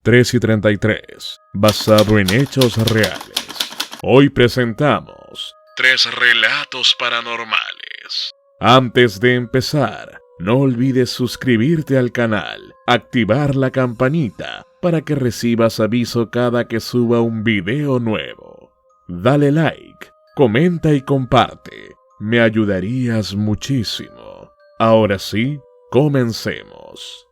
3:33, basado en hechos reales. Hoy presentamos 3 relatos paranormales. Antes de empezar, no olvides suscribirte al canal, activar la campanita para que recibas aviso cada que suba un video nuevo. Dale like, comenta y comparte, me ayudarías muchísimo. Ahora sí, comencemos.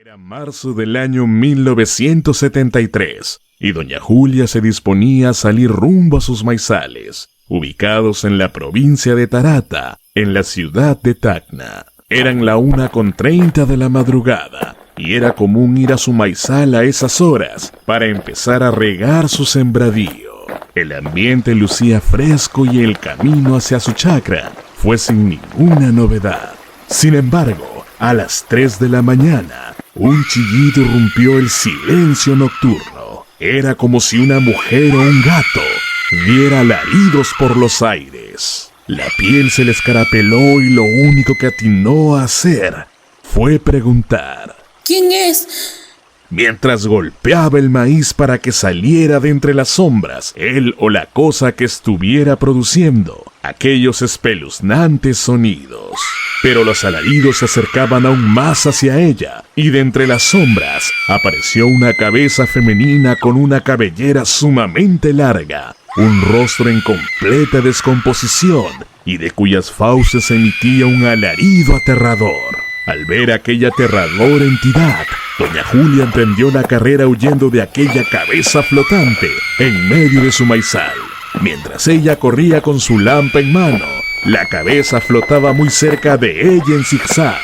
Era marzo del año 1973 y doña Julia se disponía a salir rumbo a sus maizales, ubicados en la provincia de Tarata, en la ciudad de Tacna. Eran la 1:30 de la madrugada y era común ir a su maizal a esas horas para empezar a regar su sembradío. El ambiente lucía fresco y el camino hacia su chacra fue sin ninguna novedad. Sin embargo, a las 3 de la mañana, un chillido irrumpió el silencio nocturno. Era como si una mujer o un gato diera alaridos por los aires. La piel se le escarapeló y lo único que atinó a hacer fue preguntar: ¿Quién es? Mientras golpeaba el maíz para que saliera de entre las sombras, él o la cosa que estuviera produciendo aquellos espeluznantes sonidos. Pero los alaridos se acercaban aún más hacia ella, y de entre las sombras apareció una cabeza femenina con una cabellera sumamente larga, un rostro en completa descomposición y de cuyas fauces emitía un alarido aterrador. Al ver aquella aterradora entidad, doña Julia emprendió la carrera huyendo de aquella cabeza flotante en medio de su maizal. Mientras ella corría con su lampa en mano, la cabeza flotaba muy cerca de ella en zigzag,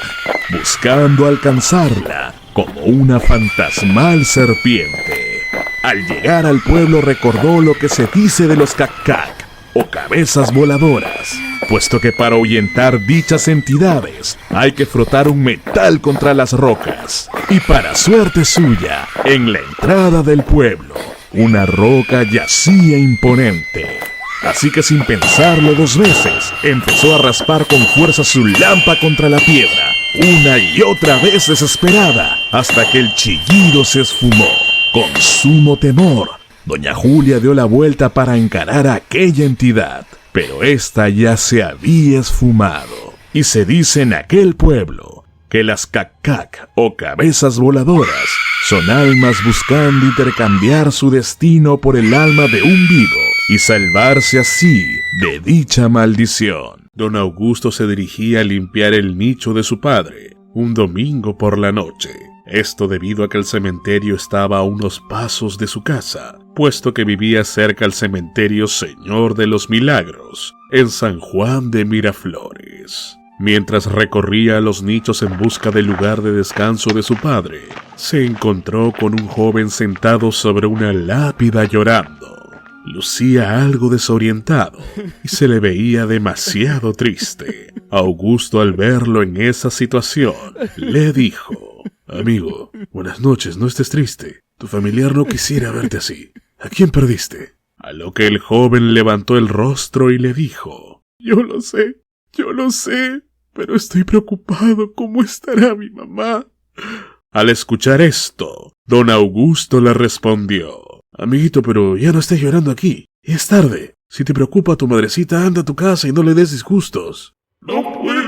buscando alcanzarla como una fantasmal serpiente. Al llegar al pueblo recordó lo que se dice de los cac-cac, o cabezas voladoras, puesto que para ahuyentar dichas entidades hay que frotar un metal contra las rocas. Y para suerte suya, en la entrada del pueblo, una roca yacía imponente. Así que sin pensarlo 2 veces, empezó a raspar con fuerza su lampa contra la piedra, una y otra vez desesperada, hasta que el chillido se esfumó. Con sumo temor, doña Julia dio la vuelta para encarar a aquella entidad, pero ésta ya se había esfumado. Y se dice en aquel pueblo que las cac-cac o cabezas voladoras son almas buscando intercambiar su destino por el alma de un vivo y salvarse así de dicha maldición. Don Augusto se dirigía a limpiar el nicho de su padre un domingo por la noche. Esto debido a que el cementerio estaba a unos pasos de su casa, puesto que vivía cerca al cementerio Señor de los Milagros, en San Juan de Miraflores. Mientras recorría los nichos en busca del lugar de descanso de su padre, se encontró con un joven sentado sobre una lápida llorando. Lucía algo desorientado y se le veía demasiado triste. Augusto, al verlo en esa situación, le dijo: Amigo, buenas noches, no estés triste. Tu familiar no quisiera verte así. ¿A quién perdiste? A lo que el joven levantó el rostro y le dijo: Yo lo sé, pero estoy preocupado. ¿Cómo estará mi mamá? Al escuchar esto, don Augusto le respondió: Amiguito, pero ya no estés llorando aquí. Es tarde. Si te preocupa tu madrecita, anda a tu casa y no le des disgustos. No puedo.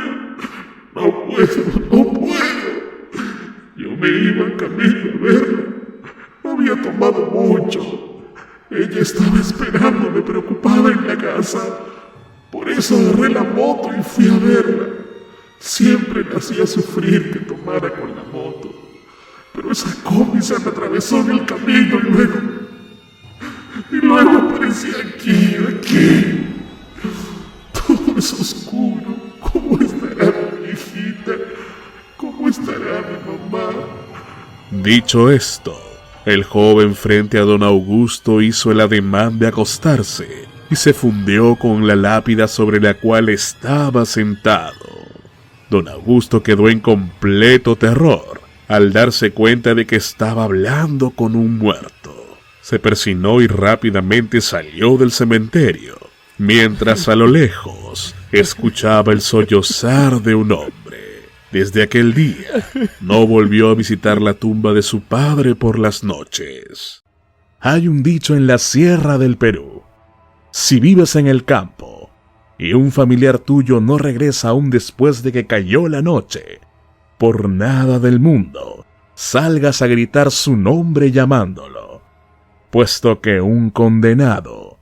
Yo me iba en camino a verla. No había tomado mucho. Ella estaba esperándome preocupada en la casa. Por eso agarré la moto y fui a verla. Siempre me hacía sufrir que tomara con la moto. Pero esa combi se me atravesó en el camino y luego aparecí aquí. Todo es oscuro. ¿Cómo estará mi viejita? ¿Cómo estará mi mamá? Dicho esto, el joven frente a don Augusto hizo el ademán de acostarse y se fundió con la lápida sobre la cual estaba sentado. Don Augusto quedó en completo terror al darse cuenta de que estaba hablando con un muerto. Se persinó y rápidamente salió del cementerio, mientras a lo lejos escuchaba el sollozar de un hombre. Desde aquel día, no volvió a visitar la tumba de su padre por las noches. Hay un dicho en la Sierra del Perú: si vives en el campo y un familiar tuyo no regresa aún después de que cayó la noche, por nada del mundo salgas a gritar su nombre llamándolo, puesto que un condenado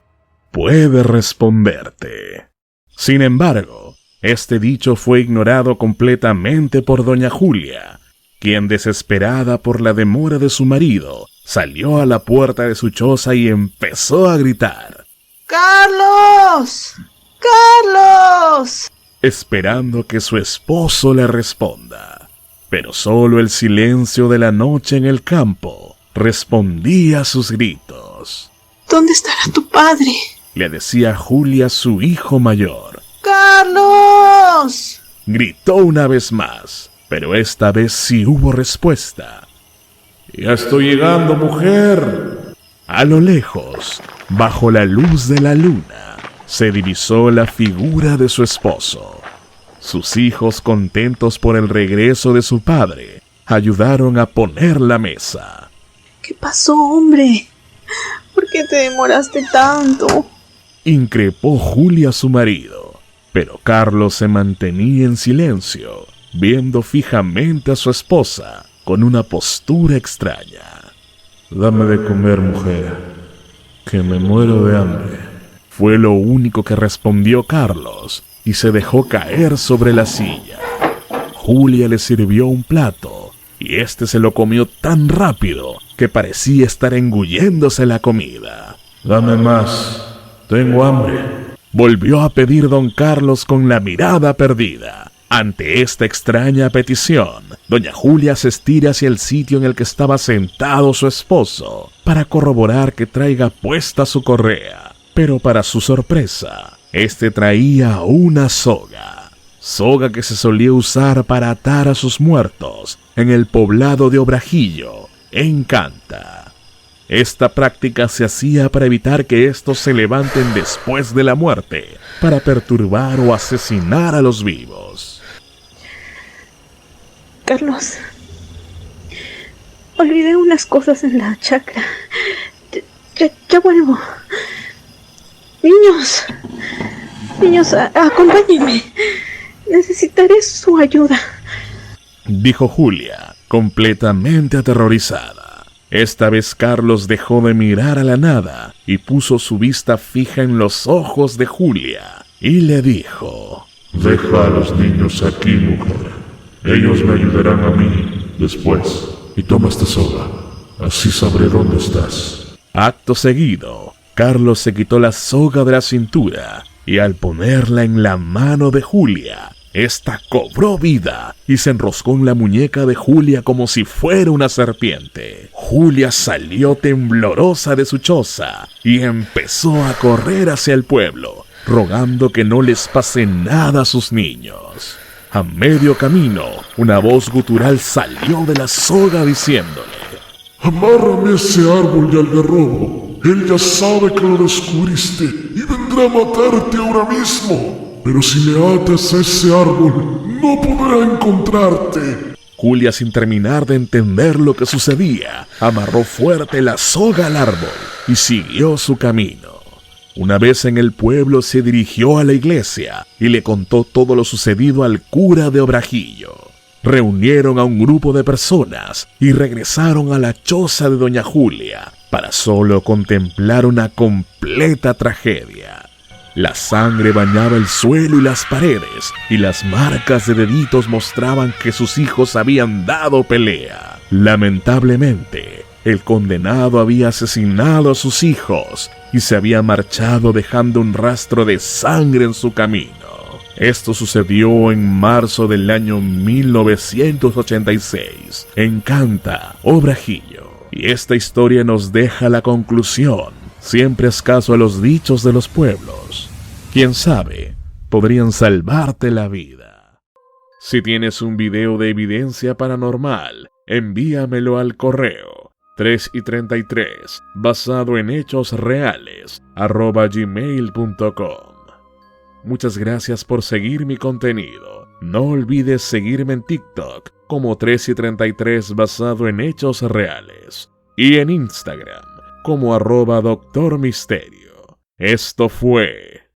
puede responderte. Sin embargo, este dicho fue ignorado completamente por doña Julia, quien, desesperada por la demora de su marido, salió a la puerta de su choza y empezó a gritar: ¡Carlos! ¡Carlos! esperando que su esposo le responda. Pero solo el silencio de la noche en el campo respondía a sus gritos. ¿Dónde estará tu padre? Le decía Julia a su hijo mayor. ¡Carlos! Gritó una vez más, pero esta vez sí hubo respuesta. Ya estoy llegando, mujer. A lo lejos, bajo la luz de la luna, se divisó la figura de su esposo. Sus hijos, contentos por el regreso de su padre, ayudaron a poner la mesa. ¿Qué pasó, hombre? ¿Por qué te demoraste tanto? Increpó Julia a su marido, pero Carlos se mantenía en silencio, viendo fijamente a su esposa con una postura extraña. Dame de comer, mujer, que me muero de hambre. Fue lo único que respondió Carlos y se dejó caer sobre la silla. Julia le sirvió un plato y este se lo comió tan rápido que parecía estar engulléndose la comida. Dame más, tengo hambre. Volvió a pedir don Carlos con la mirada perdida. Ante esta extraña petición, doña Julia se estira hacia el sitio en el que estaba sentado su esposo para corroborar que traiga puesta su correa. Pero para su sorpresa, este traía una soga que se solía usar para atar a sus muertos en el poblado de Obrajillo, en Canta. Esta práctica se hacía para evitar que estos se levanten después de la muerte, para perturbar o asesinar a los vivos. Carlos, olvidé unas cosas en la chacra. Ya vuelvo. Niños, acompáñenme. Necesitaré su ayuda, dijo Julia, completamente aterrorizada. Esta vez Carlos dejó de mirar a la nada y puso su vista fija en los ojos de Julia y le dijo: Deja a los niños aquí, mujer. Ellos me ayudarán a mí después. Y toma esta soga, así sabré dónde estás. Acto seguido, Carlos se quitó la soga de la cintura y al ponerla en la mano de Julia, esta cobró vida y se enroscó en la muñeca de Julia como si fuera una serpiente. Julia salió temblorosa de su choza y empezó a correr hacia el pueblo, rogando que no les pase nada a sus niños. A medio camino, una voz gutural salió de la soga diciéndole: Amárrame a ese árbol de algarrobo. Él ya sabe que lo descubriste y vendrá a matarte ahora mismo. Pero si le atas a ese árbol, no podrá encontrarte. Julia, sin terminar de entender lo que sucedía, amarró fuerte la soga al árbol y siguió su camino. Una vez en el pueblo se dirigió a la iglesia y le contó todo lo sucedido al cura de Obrajillo. Reunieron a un grupo de personas y regresaron a la choza de doña Julia para solo contemplar una completa tragedia. La sangre bañaba el suelo y las paredes, y las marcas de deditos mostraban que sus hijos habían dado pelea. Lamentablemente, el condenado había asesinado a sus hijos y se había marchado dejando un rastro de sangre en su camino. Esto sucedió en marzo del año 1986, en Canta, Obrajillo. Y esta historia nos deja la conclusión: siempre haz caso a los dichos de los pueblos. Quién sabe, podrían salvarte la vida. Si tienes un video de evidencia paranormal, envíamelo al correo 3y33 basado en hechos reales @gmail.com. Muchas gracias por seguir mi contenido No olvides seguirme en TikTok como 3y33 basado en hechos reales y en Instagram como @doctormisterio. Esto fue